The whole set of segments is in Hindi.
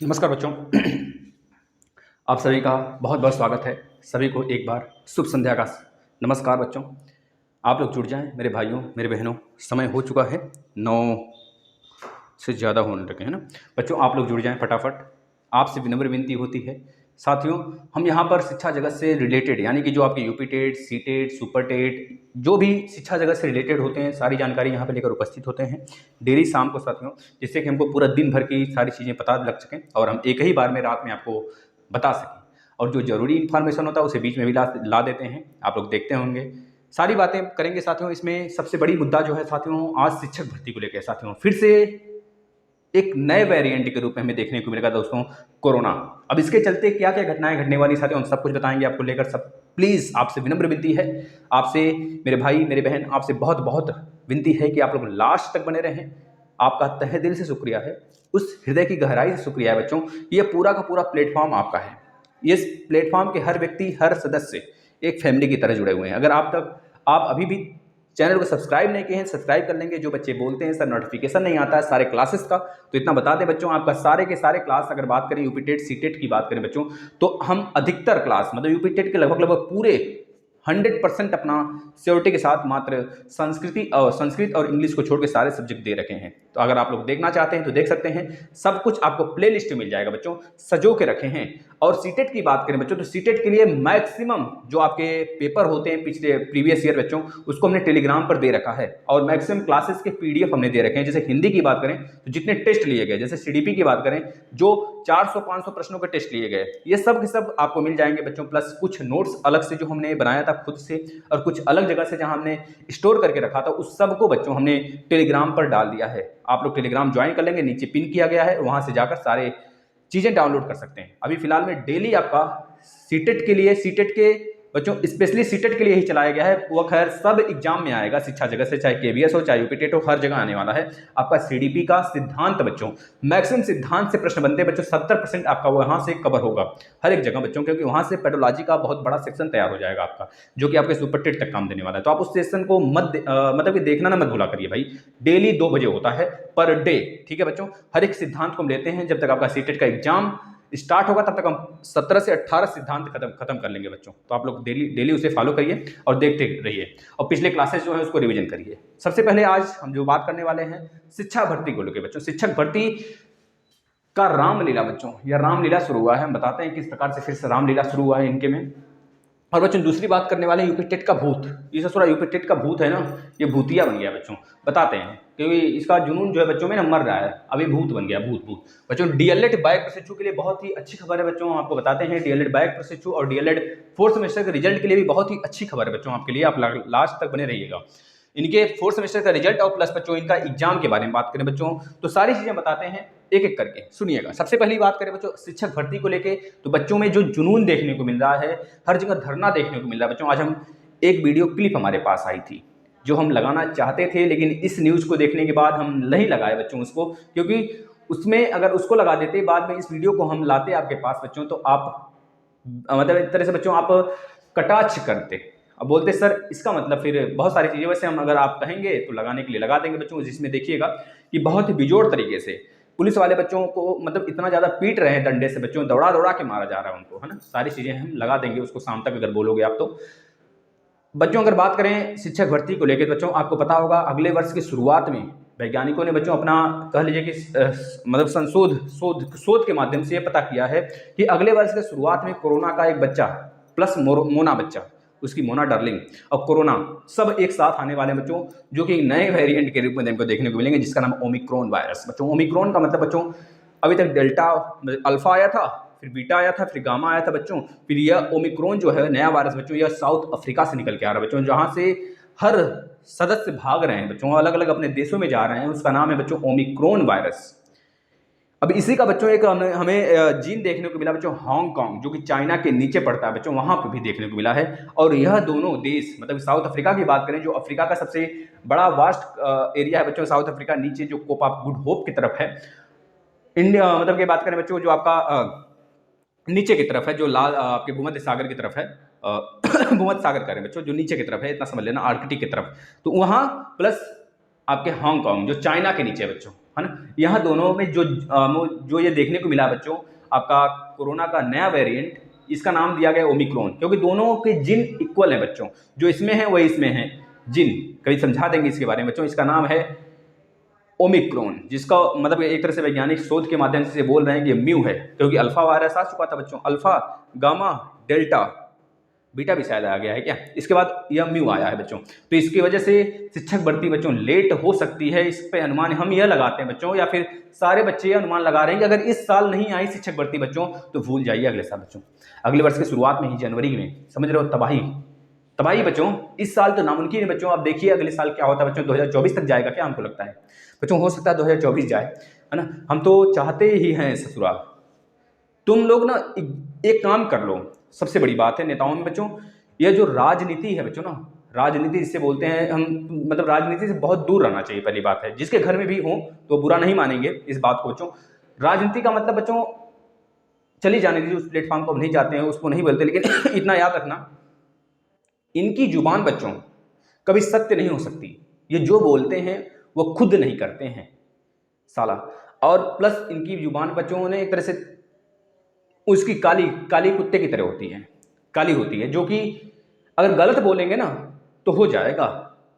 नमस्कार बच्चों। आप सभी का बहुत बहुत स्वागत है। सभी को एक बार शुभ संध्या का नमस्कार बच्चों। आप लोग जुड़ जाएं मेरे भाइयों मेरे बहनों। समय हो चुका है 9 से ज़्यादा होने लगे हैं ना बच्चों। आप लोग जुड़ जाएं फटाफट। आपसे विनम्र विनती होती है साथियों, हम यहाँ पर शिक्षा जगत से रिलेटेड यानी कि जो आपके UP TET, C TET, super TET, जो भी शिक्षा जगत से रिलेटेड होते हैं सारी जानकारी यहाँ पर लेकर उपस्थित होते हैं डेली शाम को साथियों, जिससे कि हमको पूरा दिन भर की सारी चीज़ें पता लग सकें और हम एक ही बार में रात में आपको बता सकें। और जो ज़रूरी इन्फॉर्मेशन होता है उसे बीच में भी ला देते हैं, आप लोग देखते होंगे। सारी बातें करेंगे साथियों। इसमें सबसे बड़ी मुद्दा जो है साथियों, आज शिक्षक भर्ती को लेकर साथियों फिर से एक नए वेरिएंट के रूप में हमें देखने को मिलेगा दोस्तों, कोरोना। अब इसके चलते क्या क्या घटनाएं घटने वाली साथियों, हम सब कुछ बताएंगे आपको लेकर। सब प्लीज़ आपसे विनम्र विनती है, आपसे मेरे भाई मेरे बहन, आपसे बहुत बहुत विनती है कि आप लोग लास्ट तक बने रहें। आपका तहे दिल से शुक्रिया है, उस हृदय की गहराई से शुक्रिया है बच्चों। ये पूरा का पूरा प्लेटफॉर्म आपका है। इस प्लेटफॉर्म के हर व्यक्ति, हर सदस्य एक फैमिली की तरह जुड़े हुए हैं। अगर आप अभी भी चैनल को सब्सक्राइब नहीं किए हैं, सब्सक्राइब कर लेंगे। जो बच्चे बोलते हैं सर नोटिफिकेशन नहीं आता है सारे क्लासेस का, तो इतना बता दें बच्चों, आपका सारे के सारे क्लास, अगर बात करें यूपी टेट सी टेट की बात करें बच्चों, तो हम अधिकतर क्लास मतलब यूपी टेट के लगभग पूरे 100% अपना सियोरिटी के साथ मात्र संस्कृत और इंग्लिश को छोड़ के सारे सब्जेक्ट दे रखे हैं। तो अगर आप लोग देखना चाहते हैं तो देख सकते हैं, सब कुछ आपको प्ले लिस्ट में मिल जाएगा बच्चों, सजो के रखे हैं। और सीटेट की बात करें बच्चों, तो सीटेट के लिए मैक्सिमम जो आपके पेपर होते हैं पिछले प्रीवियस ईयर बच्चों, उसको हमने टेलीग्राम पर दे रखा है। और मैक्सिमम क्लासेस के पीडीएफ हमने दे रखे हैं। जैसे हिंदी की बात करें तो जितने टेस्ट लिए गए, जैसे सीडीपी की बात करें जो 400-500 प्रश्नों के टेस्ट लिए गए, ये सब के सब आपको मिल जाएंगे बच्चों। प्लस कुछ नोट्स अलग से जो हमने बनाया था खुद से, और कुछ अलग जगह से जहां हमने स्टोर करके रखा था, उस सब को बच्चों हमने टेलीग्राम पर डाल दिया है। आप लोग टेलीग्राम ज्वाइन कर लेंगे, नीचे पिन किया गया है, वहां से जाकर सारे चीजें डाउनलोड कर सकते हैं। अभी फिलहाल में डेली आपका सीटेट के लिए, सीटेट के बच्चों स्पेशली सीटेट के लिए ही चलाया गया है। वो खैर सब एग्जाम में आएगा शिक्षा जगत से, चाहे केवीएस हो चाहे यूपी टेट हो, हर जगह आने वाला है। आपका सीडीपी का सिद्धांत बच्चों, मैक्सिमम सिद्धांत से प्रश्न बनते हैं बच्चों। 70% आपका वहां से कवर होगा हर एक जगह बच्चों, क्योंकि वहां से पेडोलॉजी का बहुत बड़ा सेक्शन तैयार हो जाएगा आपका, जो कि आपके सुपर टेट तक काम देने वाला है। तो आप उस सेक्शन को मतलब कि देखना ना मत भूला करिए भाई। डेली 2 बजे होता है पर डे, ठीक है बच्चों। हर एक सिद्धांत को हम लेते हैं। जब तक आपका सीटेट का एग्जाम स्टार्ट होगा तब तक हम 17 से 18 सिद्धांत खत्म कर लेंगे बच्चों। तो आप लोग डेली उसे फॉलो करिए और देखते रहिए, और पिछले क्लासेस जो है उसको रिवीजन करिए। सबसे पहले आज हम जो बात करने वाले हैं शिक्षा भर्ती को लेकर बच्चों। शिक्षक भर्ती का रामलीला बच्चों, यह रामलीला शुरू हुआ है। हम बताते हैं किस प्रकार से फिर से रामलीला शुरू हुआ है इनके में। और बच्चों दूसरी बात करने वाले हैं यूपी टेट का भूत। ये ससुरा यूपी टेट का भूत है ना, ये भूतिया बन गया बच्चों। बताते हैं क्योंकि इसका जुनून जो है बच्चों में ना मर रहा है, अभी भूत बन गया, भूत बच्चों। डीएलएड बाइक प्रशिक्षु के लिए बहुत ही अच्छी खबर है बच्चों, आपको बताते हैं। डीएलएड बाइक प्रशिक्षु और डीएलएड 4th सेमेस्टर के रिजल्ट के लिए भी बहुत ही अच्छी खबर है बच्चों आपके लिए। आप लास्ट तक बने रहिएगा। इनके 4th सेमेस्टर का रिजल्ट और प्लस बच्चों इनका एग्जाम के बारे में बात करें बच्चों, तो सारी चीजें बताते हैं एक एक करके, सुनिएगा। सबसे पहली बात करें बच्चों शिक्षक भर्ती को लेके, तो बच्चों में जो जुनून देखने को मिल रहा है, हर जगह धरना देखने को मिल रहा है बच्चों। आज हम एक वीडियो क्लिप हमारे पास आई थी जो हम लगाना चाहते थे, लेकिन इस न्यूज को देखने के बाद हम नहीं लगाए बच्चों उसको, क्योंकि उसमें अगर उसको लगा देते बाद में इस वीडियो को हम लाते आपके पास बच्चों, तो आप मतलब एक तरह से बच्चों आप कटाक्ष करते। अब बोलते सर इसका मतलब फिर बहुत सारी चीजें, वैसे हम अगर आप कहेंगे तो लगाने के लिए लगा देंगे बच्चों। जिसमें देखिएगा कि बहुत ही बेजोड़ तरीके से पुलिस वाले बच्चों को मतलब इतना ज्यादा पीट रहे हैं डंडे से बच्चों, दौड़ा दौड़ा के मारा जा रहा है उनको, है ना। सारी चीजें हम लगा देंगे उसको शाम तक अगर बोलोगे आप तो। बच्चों अगर बात करें शिक्षक भर्ती को लेकर बच्चों, आपको पता होगा अगले वर्ष की शुरुआत में वैज्ञानिकों ने बच्चों अपना कह लीजिए कि मतलब शोध के माध्यम से यह पता किया है कि अगले वर्ष की शुरुआत में कोरोना का एक बच्चा प्लस मोना बच्चा, उसकी मोना डार्लिंग और कोरोना सब एक साथ आने वाले बच्चों, जो कि नए वेरिएंट के रूप में हमको देखने को मिलेंगे, जिसका नाम ओमिक्रॉन वायरस बच्चों। ओमिक्रॉन का मतलब बच्चों अभी तक डेल्टा अल्फा आया था, फिर बीटा आया था, फिर गामा आया था बच्चों, फिर यह ओमिक्रॉन जो है नया वायरस बच्चों, यह साउथ अफ्रीका से निकल के आ रहा है बच्चों, जहां से हर सदस्य भाग रहे हैं बच्चों, अलग अलग अपने देशों में जा रहे हैं। उसका नाम है बच्चों ओमिक्रॉन वायरस। अब इसी का बच्चों एक हमें जीन देखने को मिला बच्चों, हांगकांग जो कि चाइना के नीचे पड़ता है बच्चों, वहां पर भी देखने को मिला है। और यह दोनों देश मतलब साउथ अफ्रीका की बात करें, जो अफ्रीका का सबसे बड़ा वास्ट एरिया है बच्चों, साउथ अफ्रीका नीचे जो कोप ऑफ गुड होप की तरफ है। इंडिया मतलब की बात करें बच्चों, जो आपका नीचे की तरफ है, जो लाल आपके भूमध्य सागर की तरफ है, भूमध्य सागर करें बच्चों, जो नीचे की तरफ है, इतना समझ लेना, आर्कटिक की तरफ, तो वहां प्लस आपके हांगकांग जो चाइना के नीचे है बच्चों, है ना। यहाँ दोनों में जो ये देखने को मिला बच्चों, आपका कोरोना का नया वेरिएंट, इसका नाम दिया गया ओमिक्रॉन, क्योंकि दोनों के जिन इक्वल हैं बच्चों, जो इसमें है वही इसमें है जिन। कभी समझा देंगे इसके बारे में बच्चों। इसका नाम है ओमिक्रॉन, जिसका मतलब एक तरह से वैज्ञानिक शोध के माध्यम से बोल रहे हैं कि म्यू है, क्योंकि अल्फा वायरस आ चुका था बच्चों, अल्फा, गामा, डेल्टा, बीटा भी शायद आ गया है क्या, इसके बाद यह म्यू आया है बच्चों। तो इसकी वजह से शिक्षक भर्ती बच्चों लेट हो सकती है। इस पे अनुमान हम यह लगाते हैं बच्चों, या फिर सारे बच्चे यह अनुमान लगा रहे हैं कि अगर इस साल नहीं आई शिक्षक भर्ती बच्चों तो भूल जाइए अगले साल बच्चों, अगले वर्ष की शुरुआत में ही जनवरी में, समझ रहे हो, तबाही तबाही बच्चों। इस साल तो नामुमकिन है बच्चों। आप देखिए अगले साल क्या होता है बच्चों, 2024 तक जाएगा क्या, हमको लगता है बच्चों, हो सकता है 2024 जाए, है ना। हम तो चाहते ही हैं ससुराल। तुम लोग ना एक काम कर लो, सबसे बड़ी बात है नेताओं में बच्चों, यह जो राजनीति है बच्चों ना, राजनीति जिससे बोलते हैं हम, मतलब राजनीति से बहुत दूर रहना चाहिए। पहली बात है, जिसके घर में भी हो तो बुरा नहीं मानेंगे इस बात को बच्चों। राजनीति का मतलब बच्चों चली जाने दीजिए, उस प्लेटफॉर्म को नहीं जाते हैं, उसको नहीं बोलते, लेकिन इतना याद रखना, इनकी जुबान बच्चों कभी सत्य नहीं हो सकती। ये जो बोलते हैं वो खुद नहीं करते हैं साला। और प्लस इनकी जुबान बच्चों ने एक तरह से उसकी काली काली कुत्ते की तरह होती है, काली होती है, जो कि अगर गलत बोलेंगे ना तो हो जाएगा।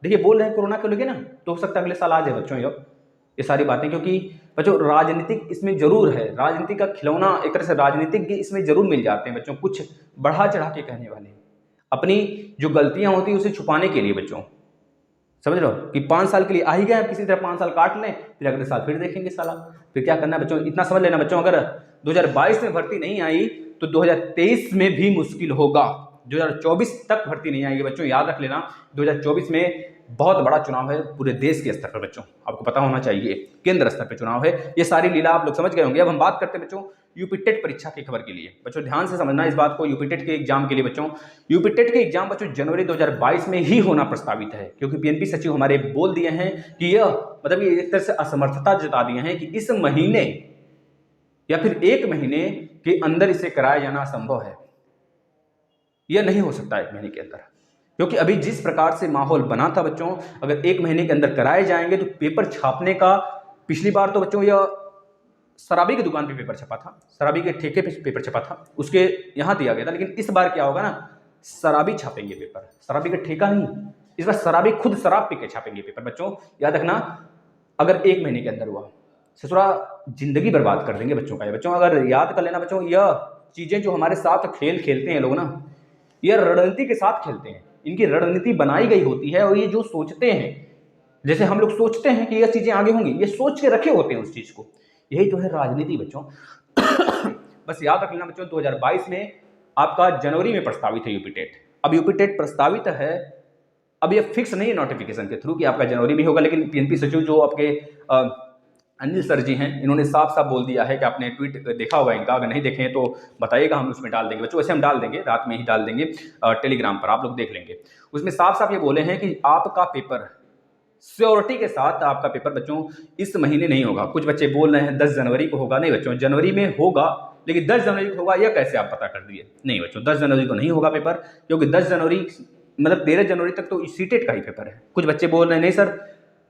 देखिए बोल रहे हैं कोरोना को लेके ना, तो हो सकता है अगले साल आ जाए बच्चों ये सारी बातें, क्योंकि बच्चों राजनीतिक इसमें जरूर है, राजनीति का खिलौना एक तरह से राजनीतिक इसमें जरूर मिल जाते हैं बच्चों, कुछ बढ़ा चढ़ा के कहने वाले, अपनी जो गलतियां होती है उसे छुपाने के लिए बच्चों, समझ रहे हो, कि 5 साल के लिए आ ही गए, किसी तरह 5 साल काट लें, फिर अगले साल फिर देखेंगे साला, फिर क्या करना है बच्चों। इतना समझ लेना बच्चों, अगर 2022 में भर्ती नहीं आई तो 2023 में भी मुश्किल होगा। 2024 तक भर्ती नहीं आएगी बच्चों, याद रख लेना। 2024 में बहुत बड़ा चुनाव है पूरे देश के स्तर पर बच्चों, आपको पता होना चाहिए, केंद्र स्तर पर चुनाव है। ये सारी लीला आप लोग समझ गए होंगे। अब हम बात करते हैं बच्चों यूपी टेट परीक्षा की खबर के लिए। बच्चों ध्यान से समझना इस बात को, यूपी टेट के एग्जाम के लिए बच्चों, यूपी टेट के एग्जाम बच्चों जनवरी 2022 में ही होना प्रस्तावित है, क्योंकि पीएनपी सचिव हमारे बोल दिए हैं कि यह मतलब ये एक तरह से असमर्थता जता दिए हैं कि इस महीने या फिर 1 महीने के अंदर इसे कराया जाना असंभव है। यह नहीं हो सकता 1 महीने के अंदर, क्योंकि अभी जिस प्रकार से माहौल बना था बच्चों, अगर 1 महीने के अंदर कराए जाएंगे तो पेपर छापने का, पिछली बार तो बच्चों यह शराबी की दुकान पे पेपर छपा था, शराबी के ठेके पे पेपर छपा था, उसके यहाँ दिया गया था, लेकिन इस बार क्या होगा ना, शराबी छापेंगे पेपर, शराबी का ठेका नहीं, इस बार शराबी खुद शराब पी के छापेंगे पेपर बच्चों, याद रखना। अगर 1 महीने के अंदर हुआ ससुरा जिंदगी बर्बाद कर देंगे बच्चों का ये बच्चों, अगर याद कर लेना बच्चों। यह चीजें जो हमारे साथ खेल खेलते हैं लोग ना, यह रणनीति के साथ खेलते हैं, इनकी रणनीति बनाई गई होती है, और ये जो सोचते हैं, जैसे हम लोग सोचते हैं कि यह चीजें आगे होंगी, ये सोच के रखे होते हैं उस चीज को, यही तो है राजनीति बच्चों। बस याद रख लेना बच्चों, 2022 में आपका जनवरी में प्रस्तावित है यूपी टेट। अब यूपी टेट प्रस्तावित है, अब ये फिक्स नहीं है नोटिफिकेशन के थ्रू कि आपका जनवरी में होगा, लेकिन पीएनपी सचिव जो आपके अनिल सर जी हैं, इन्होंने साफ साफ बोल दिया है कि आपने ट्वीट देखा होगा इनका, अगर नहीं देखें तो बताइएगा, हम उसमें डाल देंगे बच्चों, वैसे हम डाल देंगे, रात में ही डाल देंगे टेलीग्राम पर, आप लोग देख लेंगे। उसमें साफ साफ ये बोले हैं कि आपका पेपर श्योरिटी के साथ, आपका पेपर बच्चों इस महीने नहीं होगा। कुछ बच्चे बोल रहे हैं 10 जनवरी को होगा, नहीं बच्चों, जनवरी में होगा, लेकिन 10 जनवरी को होगा यह कैसे आप पता कर दिए, नहीं बच्चों 10 जनवरी को नहीं होगा पेपर, क्योंकि 10 जनवरी मतलब 13 जनवरी तक तो सीटेट का ही पेपर है। कुछ बच्चे बोल रहे हैं नहीं सर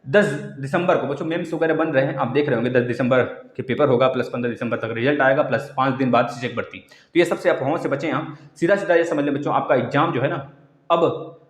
10 दिसंबर को, बच्चों मेम्स वगैरह बन रहे हैं, आप देख रहे होंगे 10 दिसंबर के पेपर होगा, प्लस 15 दिसंबर तक रिजल्ट आएगा, प्लस 5 दिन बाद शिक्षक भर्ती। तो ये सबसे अफवाहों से बचें आप, सीधा सीधा ये समझ लें बच्चों, आपका एग्जाम जो है ना, अब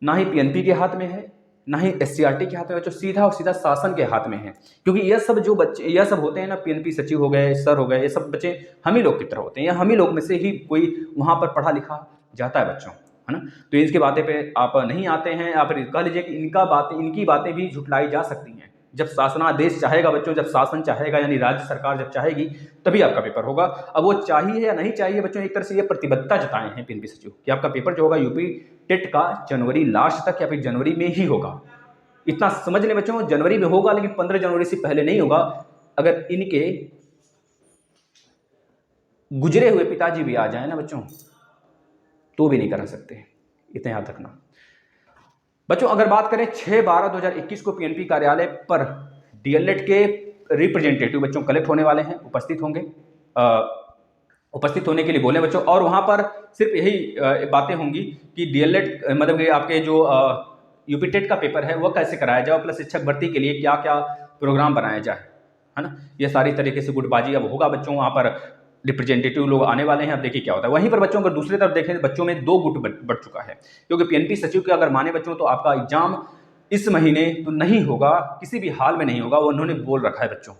ना ही पीएनपी के हाथ में है, ना ही एससीईआरटी के हाथ में बच्चों, सीधा और सीधा शासन के हाथ में है। क्योंकि यह सब जो बच्चे, यह सब होते हैं ना, पीएनपी सचिव हो गए, सर हो गए, ये सब बच्चे हम ही लोग की तरह होते हैं, या हम ही लोग में से ही कोई वहां पर पढ़ा लिखा जाता है बच्चों, है ना। तो इसकी बातें पे आप नहीं आते हैं, आप कह लीजिए कि इनकी बातें भी झुटलाई जा सकती हैं। जब शासनादेश चाहेगा बच्चों, जब शासन चाहेगा, यानी राज्य सरकार जब चाहेगी तभी आपका पेपर होगा। अब वो चाहिए या नहीं चाहिए बच्चों, एक तरह से ये प्रतिबद्धता जताए हैं पीएनपी सचिव कि आपका पेपर जो होगा यूपी टेट का जनवरी लास्ट तक या फिर जनवरी में ही होगा। इतना समझ लें बच्चों, जनवरी में होगा, लेकिन 15 जनवरी से पहले नहीं होगा। अगर इनके गुजरे हुए पिताजी भी आ जाए ना बच्चों, तो भी नहीं करा सकते, इतना याद रखना बच्चों। अगर बात करें 6/12/2021 को पीएनपी कार्यालय पर डीएलएड के रिप्रेजेंटेटिव बच्चों कलेक्ट होने वाले हैं, उपस्थित होंगे, उपस्थित होने के लिए बोले बच्चों, और वहां पर सिर्फ यही बातें होंगी कि डीएलएड मतलब कि आपके जो यूपी टेट का पेपर है वह कैसे कराया जाए, प्लस शिक्षक भर्ती के लिए क्या क्या प्रोग्राम बनाया जाए, है ना। ये सारी तरीके से गुटबाजी अब होगा बच्चों, वहाँ पर रिप्रेजेंटेटिव लोग आने वाले हैं, अब देखिए क्या होता है। वहीं पर बच्चों अगर दूसरी तरफ देखें तो बच्चों में 2 गुट बढ़ चुका है, क्योंकि पीएनपी सचिव के अगर माने बच्चों तो आपका एग्जाम इस महीने तो नहीं होगा, किसी भी हाल में नहीं होगा, वो उन्होंने बोल रखा है बच्चों।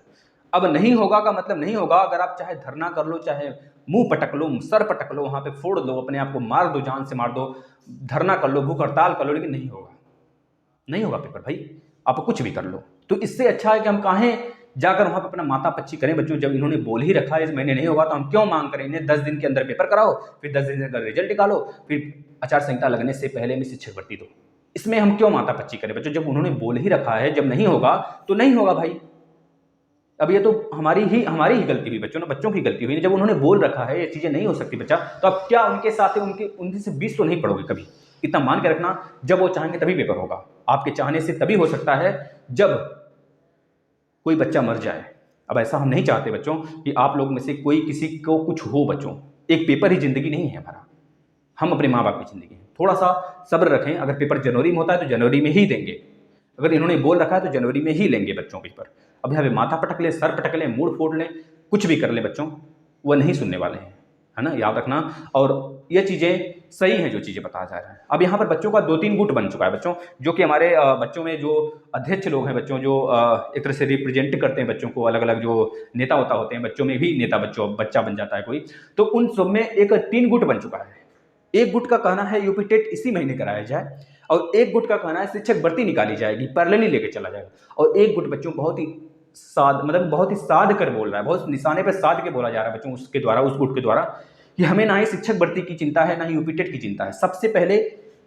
अब नहीं होगा का मतलब नहीं होगा, अगर आप चाहे धरना कर लो, चाहे मुंह पटक लो, सर पटक लो, वहां पे फोड़ दो, अपने आप को मार दो, जान से मार दो, धरना कर लो, भूख हड़ताल कर लो, लेकिन नहीं होगा, नहीं होगा पेपर भाई, आप कुछ भी कर लो। तो इससे अच्छा है कि हम काहे जाकर वहां पर अपना माता पच्ची करें बच्चों, जब इन्होंने बोल ही रखा है इस महीने नहीं होगा तो हम क्यों मांग करें। इन्हें 10 दिन के अंदर पेपर कराओ, फिर 10 दिन के अंदर रिजल्ट निकालो, फिर आचार संहिता लगने से पहले में शिक्षक भर्ती दो। इसमें हम क्यों माता पच्ची करें बच्चों, जब उन्होंने बोल ही रखा है जब नहीं होगा तो नहीं होगा भाई। अब ये तो हमारी ही गलती हुई बच्चों ना, बच्चों की गलती हुई। जब उन्होंने बोल रखा है ये चीजें नहीं हो सकती बच्चा, तो अब क्या उनके साथ उनके से 20 तो नहीं पढ़ोगे कभी, इतना मान के रखना। जब वो चाहेंगे तभी पेपर होगा, आपके चाहने से तभी हो सकता है जब कोई बच्चा मर जाए। अब ऐसा हम नहीं चाहते बच्चों कि आप लोग में से कोई किसी को कुछ हो बच्चों। एक पेपर ही जिंदगी नहीं है हमारा, हम अपने माँ बाप की जिंदगी है। थोड़ा सा सब्र रखें, अगर पेपर जनवरी में होता है तो जनवरी में ही देंगे, अगर इन्होंने बोल रखा है तो जनवरी में ही लेंगे बच्चों पेपर। अब यहाँ पे माथा पटक लें, सर पटक लें, मूड फोड़ लें, कुछ भी कर लें बच्चों, वह नहीं सुनने वाले हैं, है ना, याद रखना। और ये चीज़ें सही हैं जो चीज़ें बताया जा रहा है। अब यहाँ पर बच्चों का 2-3 गुट बन चुका है बच्चों, जो कि हमारे बच्चों में जो अध्यक्ष लोग हैं बच्चों, जो एक तरह से रिप्रेजेंट करते हैं बच्चों को, अलग अलग जो नेता होते हैं बच्चों में भी नेता बच्चा बन जाता है कोई, तो उन सब में एक 3 गुट बन चुका है। एक गुट का कहना है यूपी टेट इसी महीने कराया जाए, और एक गुट का कहना है शिक्षक भर्ती निकाली जाएगी, पैरेलली लेके चला जाएगा। और एक गुट बच्चों बहुत ही बहुत ही साध कर बोल रहा है, बहुत निशाने पर साध के बोला जा रहा है बच्चों उसके द्वारा, उस गुट के द्वारा, कि हमें ना ही शिक्षक भर्ती की चिंता है, ना ही यूपी टेट की चिंता है, सबसे पहले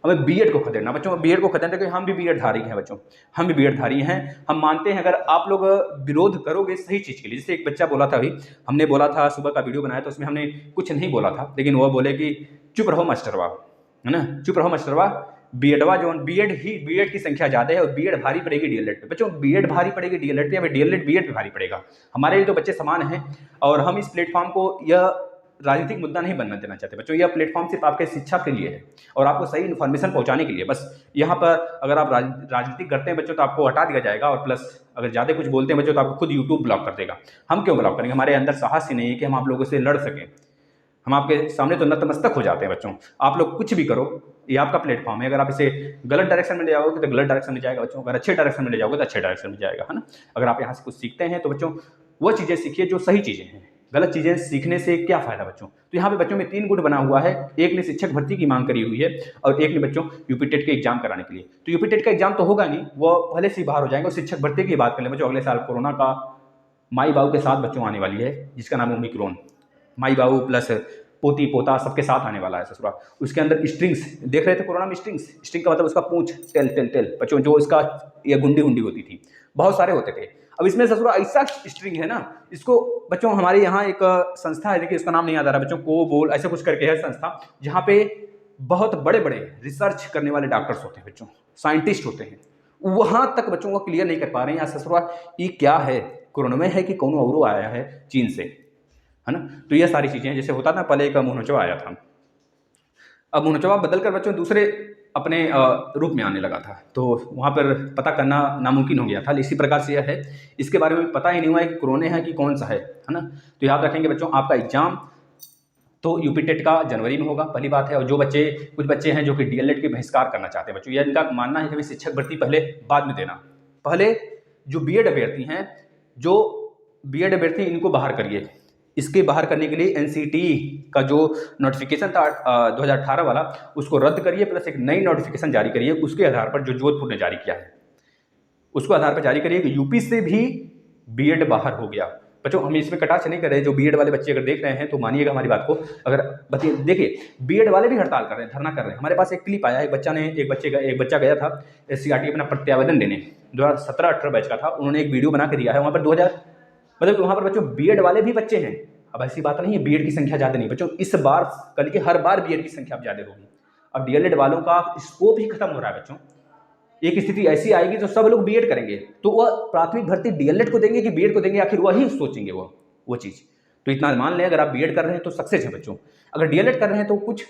हमें बीएड को खदेड़ना बच्चों, बीएड को खदेड़ना, क्योंकि हम भी बीएड धारी हैं बच्चों, हम भी बीएड धारी हैं। हम मानते हैं अगर आप लोग विरोध करोगे सही चीज़ के लिए, जैसे एक बच्चा बोला था अभी, हमने बोला था सुबह का वीडियो बनाया तो उसमें हमने कुछ नहीं बोला था, लेकिन वह बोले कि चुप रहो मास्टरवा, है ना, चुप रहो मास्टरवा, बीएडवा जो बीएड की संख्या ज़्यादा है और बीएड भारी पड़ेगी डीएलएड पे बच्चों, बीएड भारी पड़ेगी डीएलएड पे, या डीएलएड बीएड पे भारी पड़ेगा। हमारे लिए तो बच्चे समान हैं, और हम इस प्लेटफॉर्म को यह राजनीतिक मुद्दा नहीं बनना देना चाहते बच्चों। यह प्लेटफॉर्म सिर्फ आपके शिक्षा के लिए है और आपको सही इन्फॉर्मेशन पहुंचाने के लिए। बस यहाँ पर अगर आप राजनीतिक करते हैं बच्चों तो आपको हटा दिया जाएगा, और प्लस अगर ज़्यादा कुछ बोलते हैं बच्चों तो आपको खुद यूट्यूब ब्लॉक कर देगा। हम क्यों ब्लॉक करेंगे, हमारे अंदर साहस ही नहीं है कि हम आप लोगों से लड़ सकें। हम आपके सामने तो नतमस्तक हो जाते हैं बच्चों, आप लोग कुछ भी करो, ये आपका प्लेटफॉर्म है। अगर आप इसे गलत डायरेक्शन में ले जाओगे तो गलत डायरेक्शन में जाएगा बच्चों, अगर अच्छे डायरेक्शन में ले जाओगे तो अच्छे डायरेक्शन में जाएगा, है ना। अगर आप यहाँ से कुछ सीखते हैं तो बच्चों वो चीज़ें सीखिए जो सही चीज़ें हैं, गलत चीज़ें सीखने से क्या फ़ायदा बच्चों। तो यहाँ पे बच्चों में 3 गुट बना हुआ है, एक ने शिक्षक भर्ती की मांग करी हुई है और एक ने बच्चों यूपी टेट के एग्जाम कराने के लिए। तो यूपी टेट का एग्जाम तो होगा नहीं, वो पहले से ही बाहर हो जाएंगे। और शिक्षक भर्ती की बात कर लें बच्चों, अगले साल कोरोना का माई बाबू के साथ बच्चों आने वाली है, जिसका नाम है ओमिक्रॉन। माई बाबू प्लस पोती पोता सबके साथ आने वाला है ससुरा। उसके अंदर स्ट्रिंग्स देख रहे थे कोरोना में, स्ट्रिंग का मतलब उसका पूंछ, टेल बच्चों, जो इसका ये गुंडी होती थी, बहुत सारे होते थे। अब इसमें ससुरा ऐसा स्ट्रिंग है ना, इसको बच्चों हमारे यहाँ एक संस्था है, देखिए इसका नाम नहीं याद आ रहा बच्चों, को बोल ऐसा कुछ करके है संस्था, जहाँ पे बहुत बड़े बड़े रिसर्च करने वाले डॉक्टर्स होते हैं बच्चों, साइंटिस्ट होते हैं, वहां तक बच्चों को क्लियर नहीं कर पा रहे हैं यार ससुरा ये क्या है, कोरोना में है कि कौन और आया है चीन से, है ना। तो ये सारी चीज़ें, जैसे होता था पहले एक मुँह नोचवा आया था, अब मुँह नोचवा बदल कर बच्चों दूसरे अपने रूप में आने लगा था, तो वहाँ पर पता करना नामुमकिन हो गया था। इसी प्रकार से यह है, इसके बारे में पता ही नहीं हुआ है कि कोरोना है कि कौन सा है ना। तो याद रखेंगे बच्चों, आपका एग्जाम तो यूपी टेट का जनवरी में होगा, पहली बात है। और जो बच्चे, कुछ बच्चे हैं जो कि डीएलएड के बहिष्कार करना चाहते हैं बच्चों, यह इनका मानना है कि शिक्षक भर्ती पहले बाद में देना, पहले जो बीएड अभ्यर्थी हैं, जो बीएड अभ्यर्थी इनको बाहर करिए। इसके बाहर करने के लिए एनसीटी का जो नोटिफिकेशन था 2018 वाला, उसको रद्द करिए, प्लस एक नई नोटिफिकेशन जारी करिए उसके आधार पर, जो जोधपुर ने जारी किया है उसको आधार पर जारी करिए कि यूपी से भी बीएड बाहर हो गया। बच्चों हम इसमें कटाक्ष नहीं कर रहे, जो बीएड वाले बच्चे अगर देख रहे हैं तो मानिएगा हमारी बात को। अगर देखिए बीएड वाले भी हड़ताल कर रहे हैं, धरना कर रहे हैं। हमारे पास एक क्लिप आया, एक बच्चा गया था एससीईआरटी अपना प्रत्यावेदन देने, 2017-18 बैच का था, उन्होंने एक वीडियो बना के दिया है। वहाँ पर वहाँ पर बच्चों बीएड वाले भी बच्चे हैं। अब ऐसी बात नहीं है बीएड की संख्या ज़्यादा नहीं बच्चों, इस बार कल के हर बार बीएड की संख्या ज़्यादा होगी। अब डीएलएड वालों का स्कोप ही खत्म हो रहा है बच्चों। एक स्थिति ऐसी आएगी तो सब लोग बीएड करेंगे, तो वह प्राथमिक भर्ती डीएलएड को देंगे कि बीएड को देंगे, आखिर वही सोचेंगे वो चीज़। तो इतना मान लें अगर आप बीएड कर रहे हैं तो सक्सेस है बच्चों, अगर डीएलएड कर रहे हैं तो कुछ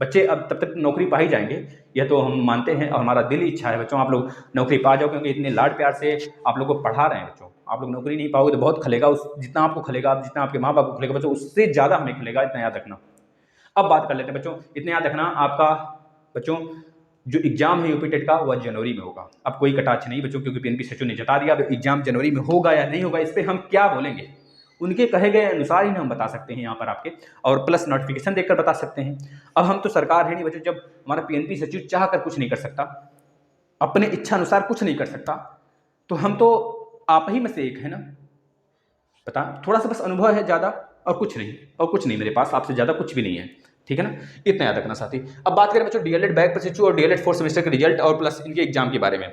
बच्चे अब तब तक नौकरी पा ही जाएंगे, यह तो हम मानते हैं और हमारा दिल इच्छा है बच्चों आप लोग नौकरी पा जाओ, क्योंकि इतने लाड प्यार से आप लोग को पढ़ा रहे हैं बच्चों। आप लोग नौकरी नहीं पाओगे तो बहुत खलेगा, उस जितना आपको खलेगा, जितना आपके माँ बाप को खलेगा बच्चों, उससे ज़्यादा हमें खलेगा, इतना याद रखना। अब बात कर लेते हैं बच्चों, इतना याद रखना आपका बच्चों जो एग्जाम है यूपी टेट का वह जनवरी में होगा। अब कोई कटाक्ष नहीं बच्चों, क्योंकि पीएनपी सचिव ने जता दिया। अब एग्जाम जनवरी में होगा या नहीं होगा इस पर हम क्या बोलेंगे, उनके कहे गए अनुसार ही हम बता सकते हैं यहाँ पर आपके, और प्लस नोटिफिकेशन देखकर बता सकते हैं। अब हम तो सरकार है नहीं बच्चों, जब हमारा पीएनपी सचिव चाह कर कुछ नहीं कर सकता, अपने इच्छा अनुसार कुछ नहीं कर सकता, तो हम तो आप ही में से एक है ना। पता थोड़ा सा बस अनुभव है ज़्यादा, और कुछ नहीं मेरे पास आपसे ज़्यादा कुछ भी नहीं है, ठीक है ना, इतना याद रखना साथी। अब बात करें बच्चों डीएलएड बैक प्रशिक्षु और डीएलएड फोर्थ सेमेस्टर के रिजल्ट और प्लस इनके एग्जाम के बारे में।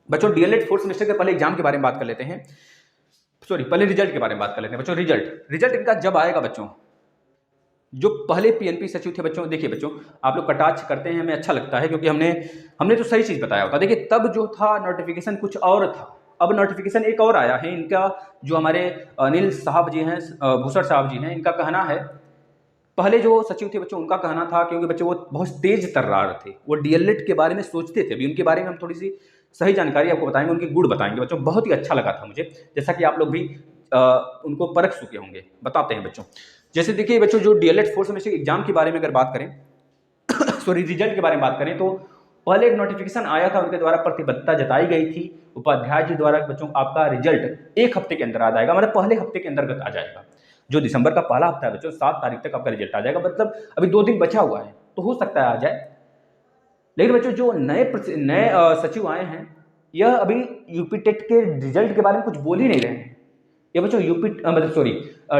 बच्चों डीएलएड फोर्थ सेमेस्टर के पहले एग्जाम के बारे में बात कर लेते हैं, सॉरी पहले रिजल्ट के बारे में बात कर लेते हैं बच्चों। रिजल्ट इनका जब आएगा बच्चों, जो पहले पीएनपी सचिव थे बच्चों, देखिए बच्चों आप लोग कटाक्ष करते हैं, हमें अच्छा लगता है क्योंकि हमने तो सही चीज़ बताया होता। देखिए तब जो था नोटिफिकेशन कुछ और था, अब नोटिफिकेशन एक और आया है। इनका जो हमारे अनिल साहब जी हैं, भूषण साहब जी हैं, इनका कहना है, पहले जो सचिव थे बच्चों उनका कहना था, क्योंकि बच्चों वो बहुत तेज तर्रार थे, वो डीएलएड के बारे में सोचते थे। अभी उनके बारे में हम थोड़ी सी सही जानकारी आपको बताएंगे, उनके गुण बताएंगे बच्चों। बहुत ही अच्छा लगा था मुझे, जैसा कि आप लोग भी उनको परख चुके होंगे। बताते हैं बच्चों, जैसे देखिए बच्चों जो डीएलएड फोर्थ सेमेस्टर एग्जाम के बारे में अगर बात करें सॉरी रिजल्ट के बारे में बात करें, तो पहले एक नोटिफिकेशन आया था, उनके द्वारा प्रतिबद्धता जताई गई थी उपाध्याय जी द्वारा बच्चों आपका रिजल्ट 1 हफ्ते के अंदर आ जाएगा, मतलब पहले हफ्ते के अंतर्गत आ जाएगा। जो दिसंबर का पहला हफ्ता है बच्चों 7 तारीख तक आपका रिजल्ट आ जाएगा, मतलब अभी 2 दिन बचा हुआ है, तो हो सकता है आ जाए। लेकिन बच्चों जो नए सचिव आए हैं, यह अभी यूपी टेट के रिजल्ट के बारे में कुछ बोल ही नहीं रहे हैं। ये बच्चों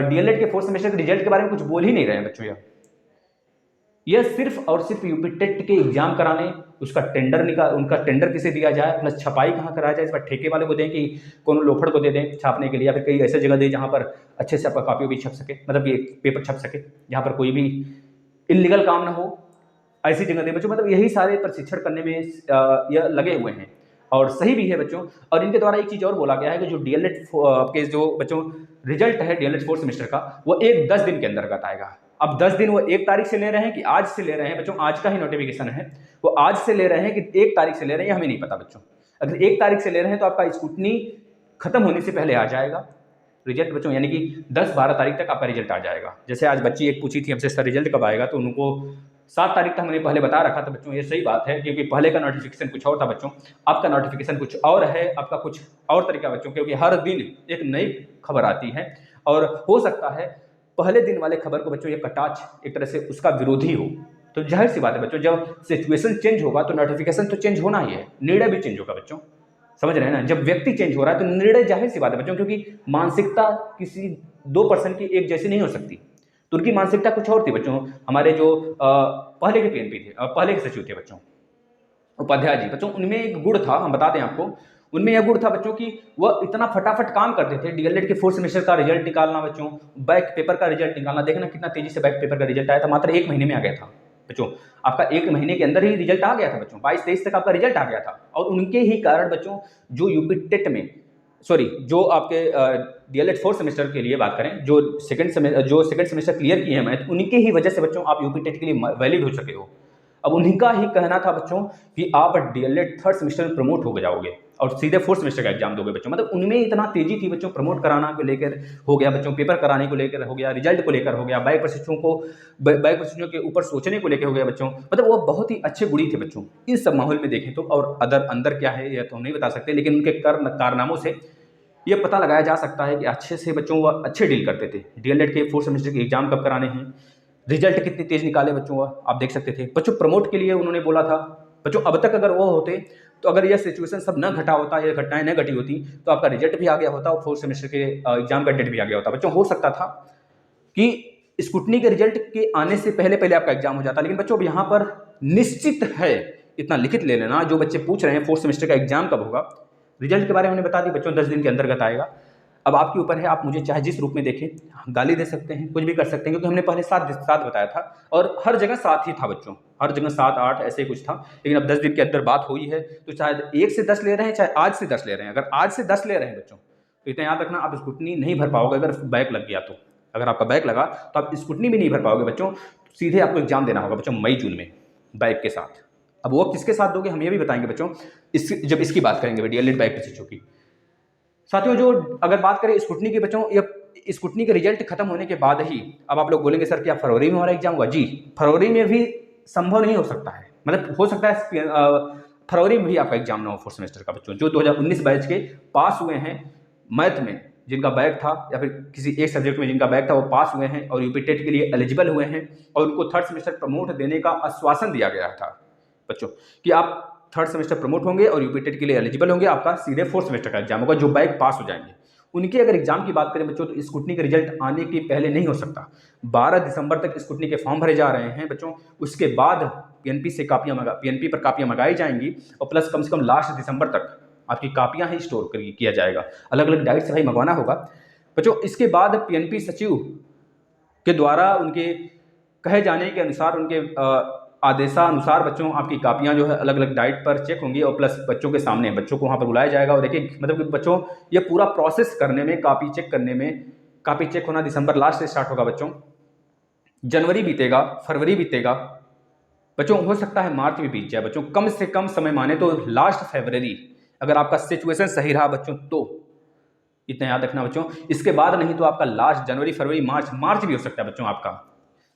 डीएलएड के फोर्थ सेमेस्टर के रिजल्ट के बारे में कुछ बोल ही नहीं रहे हैं बच्चों। यह सिर्फ और सिर्फ यूपी टेट के एग्जाम कराने, उनका टेंडर किसे दिया जाए, प्लस छपाई कहाँ कराया जाए, इस बार ठेके वाले को दें कि कोनो लोफड़ को दे दें छापने के लिए, या फिर कई ऐसे जगह दें जहाँ पर अच्छे से आपका कॉपी भी छप सके, मतलब ये पेपर छप सके, जहाँ पर कोई भी इलीगल काम ना हो, ऐसी जगह दें बच्चों। मतलब यही सारे प्रशिक्षण करने में यह लगे हुए हैं, और सही भी है बच्चों। और इनके द्वारा एक चीज़ और बोला गया है कि जो डीएलएड के जो बच्चों रिजल्ट है डीएलएड फोर्थ सेमेस्टर का, वो 10 दिन के अंतर्गत आएगा। अब 10 दिन वो 1 तारीख से ले रहे हैं कि आज से ले रहे हैं बच्चों, आज का ही नोटिफिकेशन है, वो आज से ले रहे हैं कि 1 तारीख से ले रहे हैं, हमें नहीं पता बच्चों। अगर 1 तारीख से ले रहे हैं तो आपका स्कूटनी खत्म होने से पहले आ जाएगा रिजल्ट बच्चों, यानी कि 10-12 तारीख तक आपका रिजल्ट आ जाएगा। जैसे आज बच्ची एक पूछी थी हमसे सर रिजल्ट कब आएगा, तो उनको 7 तारीख तक हमने पहले बता रखा था बच्चों। ये सही बात है, क्योंकि पहले का नोटिफिकेशन कुछ और था बच्चों, आपका नोटिफिकेशन कुछ और है, आपका कुछ और तरीका बच्चों, क्योंकि हर दिन एक नई खबर आती है, और हो सकता है पहले दिन वाले खबर को बच्चों ये कटाक्ष एक तरह से उसका विरोधी हो। तो जाहिर सी बात है बच्चों, जब सिचुएशन चेंज होगा तो नोटिफिकेशन तो चेंज होना ही है, निर्णय भी चेंज होगा बच्चों, समझ रहे हैं ना। जब व्यक्ति चेंज हो रहा है तो निर्णय जाहिर सी बात है बच्चों, क्योंकि मानसिकता किसी 2 पर्सन की एक जैसी नहीं हो सकती, तो उनकी मानसिकता कुछ और थी बच्चों। हमारे जो पहले के पीएनपी थे, पहले के सचिव थे बच्चों उपाध्याय जी बच्चों, उनमें एक गुण था, हम बता दें आपको, उनमें यह गुण था बच्चों कि वह इतना फटाफट काम करते थे। डीएलएड के फोर्थ सेमेस्टर का रिजल्ट निकालना बच्चों, बैक पेपर का रिजल्ट निकालना, देखना कितना तेजी से बैक पेपर का रिजल्ट आया था, मात्र 1 महीने में आ गया था बच्चों। आपका 1 महीने के अंदर ही रिजल्ट आ गया था बच्चों, 22-23 तक आपका रिजल्ट आ गया था। और उनके ही कारण बच्चों जो यूपी टेट में जो आपके डीएलएड फोर्थ सेमेस्टर के लिए बात करें, जो सेकंड सेमेस्टर क्लियर किए हैं मैथ, उन्हीं की ही वजह से बच्चों आप यूपी टेट के लिए वैलिड हो सके हो। अब उन्हीं का ही कहना था बच्चों कि आप डीएलएड थर्ड सेमेस्टर में प्रमोट हो जाओगे और सीधे फोर्थ सेमेस्टर का एग्जाम दोगे बच्चों। मतलब उनमें इतना तेजी थी बच्चों, प्रमोट कराना को लेकर हो गया बच्चों, पेपर कराने को लेकर हो गया, रिजल्ट को लेकर हो गया, बैक प्रशिक्षुओं के ऊपर सोचने को लेकर हो गया बच्चों। मतलब वो बहुत ही अच्छे गुणी थे बच्चों इन सब माहौल में देखें तो। और अंदर क्या है यह तो हम नहीं बता सकते, लेकिन उनके कारनामों से ये पता लगाया जा सकता है कि अच्छे से बच्चों वो अच्छे डील करते थे। डीएलएड के फोर्थ सेमेस्टर के एग्जाम कब कराने हैं, रिजल्ट कितनी तेज निकाले बच्चों आप देख सकते थे बच्चों। प्रमोट के लिए उन्होंने बोला था बच्चों, अब तक अगर वो होते तो अगर यह सिचुएशन सब न घटा होता, ये घटनाएं न घटी होती, तो आपका रिजल्ट भी आ गया होता और फोर्थ सेमेस्टर के एग्जाम का डेट भी आ गया होता बच्चों। हो सकता था कि स्कूटनी के रिजल्ट के आने से पहले आपका एग्जाम हो जाता। लेकिन बच्चों अब यहाँ पर निश्चित है, इतना लिखित ले लेना, जो बच्चे पूछ रहे हैं फोर्थ सेमेस्टर का एग्जाम कब होगा, रिजल्ट के बारे में बता दी बच्चों, 10 दिन के अंतर्गत आएगा। अब आपके ऊपर है, आप मुझे चाहे जिस रूप में देखें, गाली दे सकते हैं, कुछ भी कर सकते हैं, क्योंकि हमने पहले 7 बताया था और हर जगह 7 ही था बच्चों, हर जगह 7-8 ऐसे कुछ था। लेकिन अब 10 दिन के अंदर बात हुई है, तो चाहे 1 से 10 ले रहे हैं, चाहे आज से 10 ले रहे हैं। अगर आज से 10 ले रहे हैं बच्चों, तो इतना याद रखना, आप स्कूटनी नहीं भर पाओगे अगर बैक लग गया तो। अगर आपका बैक लगा तो आप स्कूटनी भी नहीं भर पाओगे बच्चों। सीधे आपको एग्जाम देना होगा बच्चों मई जून में बैक के साथ। अब वो किसके साथ दोगे हम ये भी बताएंगे बच्चों, जब इसकी बात करेंगे डीएलएड बैक प्रशिक्षु की। साथियों जो अगर बात करें स्कूटनी के बच्चों, या स्कूटनी के रिजल्ट खत्म होने के बाद ही, अब आप लोग बोलेंगे सर क्या फरवरी में हमारा एग्जाम हुआ? जी, फरवरी में भी संभव नहीं हो सकता है, मतलब हो सकता है फरवरी में भी आपका एग्जाम ना हो फोर्थ सेमेस्टर का बच्चों। जो 2019 बैच के पास हुए हैं मैथ में, जिनका बैक था, या फिर किसी एक सब्जेक्ट में जिनका बैक था, वो पास हुए हैं और यूपी टेट के लिए एलिजिबल हुए हैं, और उनको थर्ड सेमेस्टर प्रमोट देने का आश्वासन दिया गया था बच्चों कि आप थर्ड सेमेस्टर प्रमोट होंगे और यूपी टेट के लिए एलिजिबल होंगे, आपका सीधे फोर्थ सेमेस्टर का एग्जाम होगा, जो बैक पास हो जाएंगे उनके अगर एग्जाम की बात करें बच्चों, तो स्कूटनी का रिजल्ट आने के पहले नहीं हो सकता। 12 दिसंबर तक स्कूटनी के फॉर्म भरे जा रहे हैं बच्चों, उसके बाद पीएनपी से पीएनपी पर कापियां मंगाई जाएंगी, और प्लस कम से कम लास्ट दिसंबर तक आपकी कापियां ही स्टोर किया जाएगा, अलग अलग डाइट से भाई मंगवाना होगा बच्चों। इसके बाद पीएनपी सचिव के द्वारा उनके कहे जाने के अनुसार, उनके आदेशानुसार बच्चों आपकी कापियां जो है अलग अलग डाइट पर चेक होंगी, और प्लस बच्चों के सामने बच्चों को वहाँ पर बुलाया जाएगा। और देखिए मतलब कि बच्चों ये पूरा प्रोसेस करने में, कापी चेक करने में, कापी चेक होना दिसंबर लास्ट से स्टार्ट होगा बच्चों, जनवरी बीतेगा, फरवरी बीतेगा बच्चों, हो सकता है मार्च भी बीत जाए बच्चों, कम से कम समय माने तो लास्ट फरवरी, अगर आपका सिचुएशन सही रहा बच्चों तो। इतना याद रखना बच्चों, इसके बाद नहीं तो आपका लास्ट जनवरी फरवरी मार्च भी हो सकता है बच्चों। आपका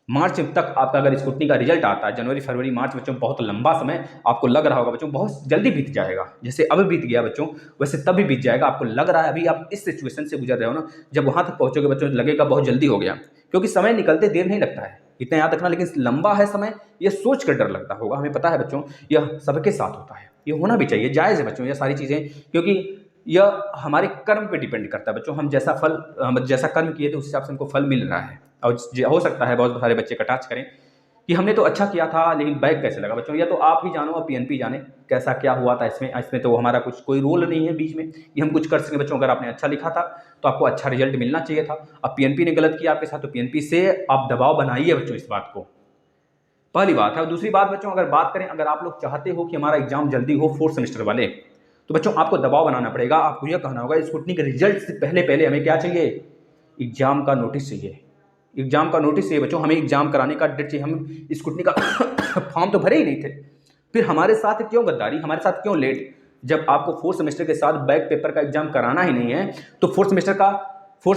मार्च तक आपका अगर स्कूटनी का रिजल्ट आता है, जनवरी फरवरी मार्च बच्चों, बहुत लंबा समय आपको लग रहा होगा बच्चों, बहुत जल्दी बीत जाएगा, जैसे अब बीत गया बच्चों वैसे तब भी बीत जाएगा। आपको लग रहा है अभी आप इस सिचुएशन से गुजर रहे हो ना, जब वहां तक पहुंचोगे बच्चों लगेगा बहुत जल्दी हो गया, क्योंकि समय निकलते देर नहीं लगता है, इतना याद रखना। लेकिन लंबा है समय, यह सोच कर डर लगता होगा, हमें पता है बच्चों, यह सबके साथ होता है, ये होना भी चाहिए, जायज़ है बच्चों ये सारी चीज़ें, क्योंकि यह हमारे कर्म पे डिपेंड करता है बच्चों। हम जैसा कर्म किए थे उस हिसाब से हमको फल मिल रहा है। और हो सकता है बहुत सारे बच्चे कटाक्ष करें कि हमने तो अच्छा किया था लेकिन बैक कैसे लगा बच्चों, या तो आप ही जानो और पीएनपी जाने कैसा क्या हुआ था इसमें तो हमारा कोई रोल नहीं है बीच में कि हम कुछ कर सकें बच्चों। अगर आपने अच्छा लिखा था तो आपको अच्छा रिजल्ट मिलना चाहिए था। अब पीएनपी ने गलत किया आपके साथ, तो पीएनपी से आप दबाव बनाइए बच्चों इस बात को, पहली बात है। और दूसरी बात बच्चों, अगर बात करें, अगर आप लोग चाहते हो कि हमारा एग्जाम जल्दी हो फोर्थ सेमेस्टर वाले, तो बच्चों आपको दबाव बनाना पड़ेगा। आपको यह कहना होगा स्कूटनी के रिजल्ट से पहले हमें क्या चाहिए? एग्जाम का नोटिस चाहिए। एग्जाम का नोटिस चाहिए बच्चों, हमें एग्जाम कराने का डेट चाहिए। हम स्कूटनी का फॉर्म तो भरे ही नहीं थे, फिर हमारे साथ क्यों गद्दारी, हमारे साथ क्यों लेट? जब आपको फोर्थ सेमेस्टर के साथ बैक पेपर का एग्जाम कराना ही नहीं है, तो फोर्थ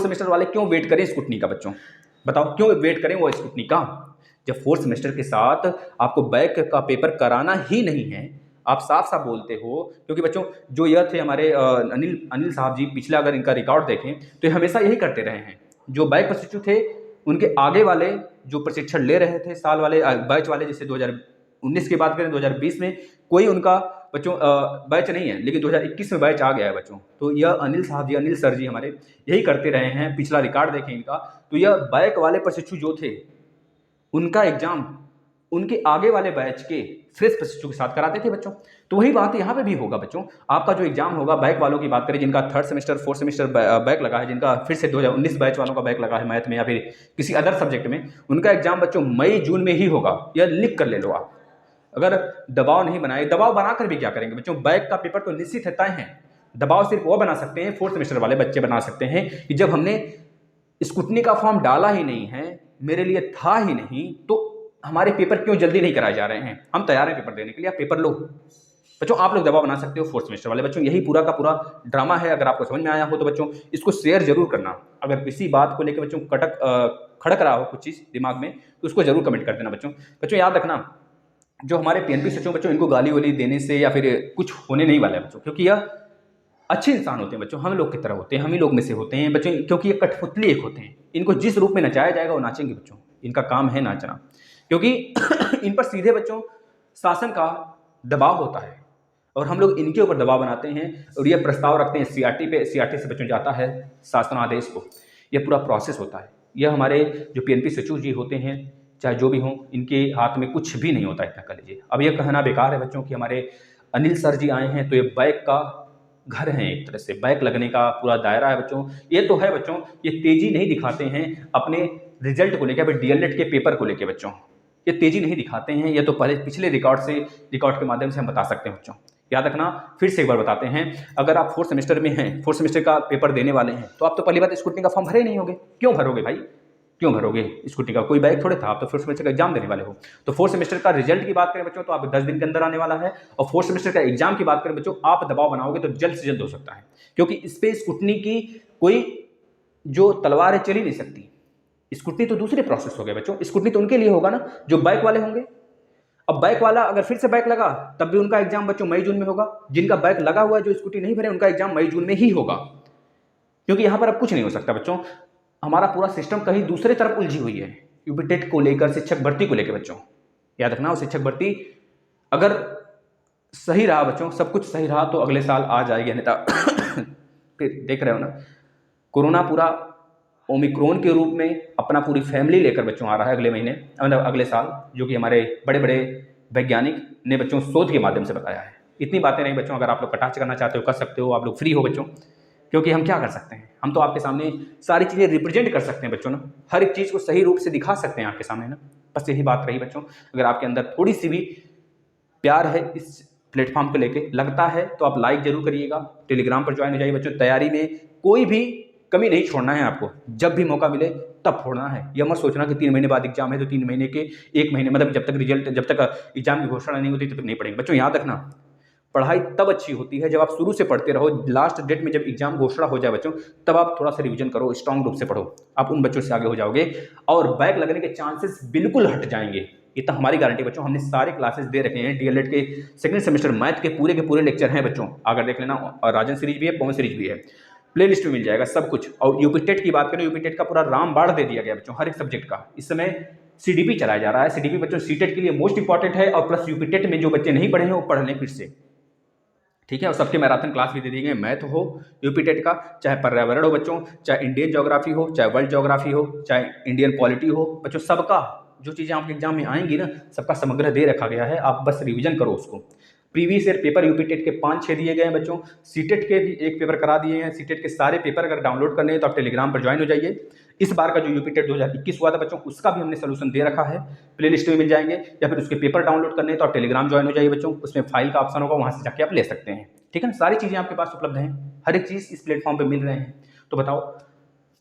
सेमेस्टर वाले क्यों वेट करें स्कूटनी का बच्चों? बताओ क्यों वेट करें वो स्कूटनी का? जब फोर्थ सेमेस्टर के साथ आपको बैक का पेपर कराना ही नहीं है, आप साफ साफ बोलते हो। क्योंकि बच्चों जो यह थे हमारे अनिल साहब जी, पिछला अगर इनका रिकॉर्ड देखें तो ये हमेशा यही करते रहे हैं। जो बैक प्रशिक्षु थे उनके आगे वाले जो प्रशिक्षण ले रहे थे साल वाले बैच वाले, जैसे 2019 की बात करें 2020 में कोई उनका बच्चों बैच नहीं है, लेकिन 2021 में बैच आ गया है बच्चों। तो यह अनिल साहब जी, अनिल सर जी हमारे यही करते रहे हैं। पिछला रिकॉर्ड देखें इनका, तो यह बैक वाले प्रशिक्षु जो थे उनका एग्जाम उनके आगे वाले बैच के फ्रेश प्रशिक्षु के साथ कराते थे बच्चों। तो वही बात यहाँ पे भी होगा बच्चों। आपका जो एग्जाम होगा, बैक वालों की बात करें जिनका third semester fourth semester back लगा है, जिनका फिर से 2019 बैच वालों का बैक लगा है मैथ में या फिर किसी अदर सब्जेक्ट में, उनका एग्जाम बच्चों मई जून में ही होगा। यह लिख कर ले लो आप। अगर दबाव नहीं बनाए, दबाव बनाकर भी क्या करेंगे बच्चों? बैक का पेपर तो निश्चित है, तय है। दबाव सिर्फ वो बना सकते हैं, फोर्थ सेमेस्टर वाले बच्चे बना सकते हैं कि जब हमने स्कूटनी का फॉर्म डाला ही नहीं है, मेरे लिए था ही नहीं, तो हमारे पेपर क्यों जल्दी नहीं कराए जा रहे हैं? हम तैयार हैं पेपर देने के लिए, आप पेपर लो बच्चों। आप लोग दबाव बना सकते हो फोर्थ सेमेस्टर वाले बच्चों। यही पूरा का पूरा ड्रामा है। अगर आपको समझ में आया हो तो बच्चों इसको शेयर जरूर करना। अगर किसी बात को लेकर बच्चों खड़क रहा हो कुछ चीज़ दिमाग में, तो उसको जरूर कमेंट कर देना बच्चों। बच्चों याद रखना, जो हमारे पीएनपी सचिव बच्चों, इनको गाली वाली देने से या फिर कुछ होने नहीं वाला है बच्चों, क्योंकि यह अच्छे इंसान होते हैं बच्चों, हम लोग की तरह होते हैं, हम ही लोग में से होते हैं बच्चों। क्योंकि ये कठपुतली एक होते हैं, इनको जिस रूप में नचाया जाएगा वो नाचेंगे बच्चों। इनका काम है नाचना, क्योंकि इन पर सीधे बच्चों शासन का दबाव होता है और हम लोग इनके ऊपर दबाव बनाते हैं और ये प्रस्ताव रखते हैं सीआरटी से बच्चों जाता है शासनादेश को। यह पूरा प्रोसेस होता है। यह हमारे जो पीएनपी सचिव जी होते हैं, चाहे जो भी हों, इनके हाथ में कुछ भी नहीं होता, इतना कर लीजिए। अब यह कहना बेकार है बच्चों कि हमारे अनिल सर जी आए हैं तो ये बैक का घर है, एक तरह से बैक लगने का पूरा दायरा है बच्चों। ये तो है बच्चों, ये तेजी नहीं दिखाते हैं अपने रिजल्ट को लेकर, डीएलएड के पेपर को लेकर बच्चों, ये तेजी नहीं दिखाते हैं। ये तो पहले पिछले रिकॉर्ड के माध्यम से हम बता सकते हैं बच्चों। याद रखना, फिर से एक बार बताते हैं, अगर आप फोर्थ सेमेस्टर में हैं, फोर्थ सेमेस्टर का पेपर देने वाले हैं, तो आप तो पहली बात स्कूटनी का फॉर्म भरे नहीं होंगे। क्यों भरोगे भाई? क्यों भरोगे स्कूटी का? कोई बैग थोड़े था, आप तो फोर्थ सेमेस्टर का एग्जाम देने वाले हो। तो फोर्थ सेमेस्टर का रिजल्ट की बात करें बच्चों तो आप 10 दिन के अंदर आने वाला है, और फोर्थ सेमेस्टर का एग्जाम की बात करें बच्चों, आप दबाव बनाओगे तो जल्द से जल्द हो सकता है, क्योंकि इस पे स्कूटनी की कोई जो तलवार है चल ही नहीं सकती। स्कूटनी तो दूसरे प्रोसेस हो गए बच्चों, स्कूटनी तो उनके लिए होगा ना जो बाइक वाले होंगे। अब बाइक वाला अगर फिर से बाइक लगा तब भी उनका एग्जाम बच्चों मई जून में होगा। जिनका बाइक लगा हुआ है जो स्कूटी नहीं भरे उनका एग्जाम मई जून में ही होगा, क्योंकि यहां पर अब कुछ नहीं हो सकता बच्चों। हमारा पूरा सिस्टम कहीं दूसरे तरफ उलझी हुई है, यूपी टेट को लेकर, शिक्षक भर्ती को लेकर बच्चों। याद रखना, शिक्षक भर्ती अगर सही रहा बच्चों, सब कुछ सही रहा तो अगले साल आ जाएगी, अन्यथा फिर देख रहे हो ना, कोरोना पूरा ओमिक्रॉन के रूप में अपना पूरी फैमिली लेकर बच्चों आ रहा है अगले महीने, मतलब अगले साल, जो कि हमारे बड़े बड़े वैज्ञानिक ने बच्चों शोध के माध्यम से बताया है। इतनी बातें नहीं बच्चों, अगर आप लोग कटाक्ष करना चाहते हो कर सकते हो, आप लोग फ्री हो बच्चों, क्योंकि हम क्या कर सकते हैं, हम तो आपके सामने सारी चीज़ें रिप्रेजेंट कर सकते हैं बच्चों ना, हर एक चीज़ को सही रूप से दिखा सकते हैं आपके सामने ना। बस यही बात रही बच्चों, अगर आपके अंदर थोड़ी सी भी प्यार है इस प्लेटफॉर्म को लेके लगता है तो आप लाइक जरूर करिएगा, टेलीग्राम पर ज्वाइन हो जाइए बच्चों। तैयारी में कोई भी कमी नहीं छोड़ना है आपको, जब भी मौका मिले तब फोड़ना है। यह मत सोचना कि 3 महीने बाद एग्जाम है तो 3 महीने के 1 महीने, मतलब जब तक रिजल्ट, जब तक एग्जाम की घोषणा नहीं होती तब तक नहीं पढ़ेंगे बच्चों। याद रखना, पढ़ाई तब अच्छी होती है जब आप शुरू से पढ़ते रहो, लास्ट डेट में जब एग्जाम घोषणा हो जाए बच्चों तब आप थोड़ा सा रिवीजन करो, स्ट्रांग रूप से पढ़ो, आप उन बच्चों से आगे हो जाओगे और बैक लगने के चांसेस बिल्कुल हट जाएंगे। इतना हमारी गारंटी बच्चों, हमने सारे क्लासेस दे रखे हैं। डीएलएड के सेकंड सेमेस्टर मैथ के पूरे लेक्चर हैं बच्चों, अगर देख लेना, और राजन सीरीज भी है, पवन सीरीज भी है, प्ले लिस्ट में मिल जाएगा सब कुछ। और यूपी टेट की बात करें, यूपी टेट का पूरा रामबाण दे दिया गया बच्चों हर एक सब्जेक्ट का। इस समय सीडीपी चलाया जा रहा है, सीडीपी बच्चों सीटेट के लिए मोस्ट इंपॉर्टेंट है, और प्लस यूपी टेट में जो बच्चे नहीं पढ़े हैं वो पढ़ लें फिर से, ठीक है। और सबके मैराथन क्लास भी दे दी गई, मैथ हो यूपी टेट का, चाहे पर्यावरण हो बच्चों, चाहे इंडियन ज्योग्राफी हो, चाहे वर्ल्ड ज्योग्राफी हो, चाहे इंडियन पॉलिटी हो बच्चों, सबका जो चीज़ें आपके एग्जाम में आएंगी ना, सबका समग्र दे रखा गया है, आप बस रिवीजन करो उसको। Previous year paper UP TET के 5-6 दिए गए हैं बच्चों, सीटेट के भी एक पेपर करा दिए हैं। सीटेट के सारे पेपर अगर डाउनलोड करने हैं तो आप टेलीग्राम पर ज्वाइन हो जाइए। इस बार का जो यूपी टेट 2021 हुआ था बच्चों, उसका भी हमने सोल्यूशन दे रखा है, प्ले लिस्ट में मिल जाएंगे, या फिर उसके पेपर डाउनलोड करने हैं तो आप टेलीग्राम ज्वाइन हो जाइए बच्चों, उसमें फाइल का ऑप्शन होगा, वहाँ से जाके आप ले सकते हैं, ठीक है ना। सारी चीज़ें आपके पास उपलब्ध हैं, हर एक चीज़ इस प्लेटफॉर्म पर मिल रहे हैं। तो बताओ,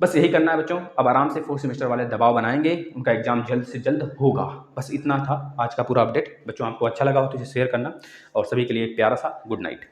बस यही करना है बच्चों, अब आराम से फोर्थ सेमेस्टर वाले दबाव बनाएंगे, उनका एग्जाम जल्द से जल्द होगा। बस इतना था आज का पूरा अपडेट बच्चों, आपको अच्छा लगा हो तो इसे शेयर करना, और सभी के लिए एक प्यारा सा गुड नाइट।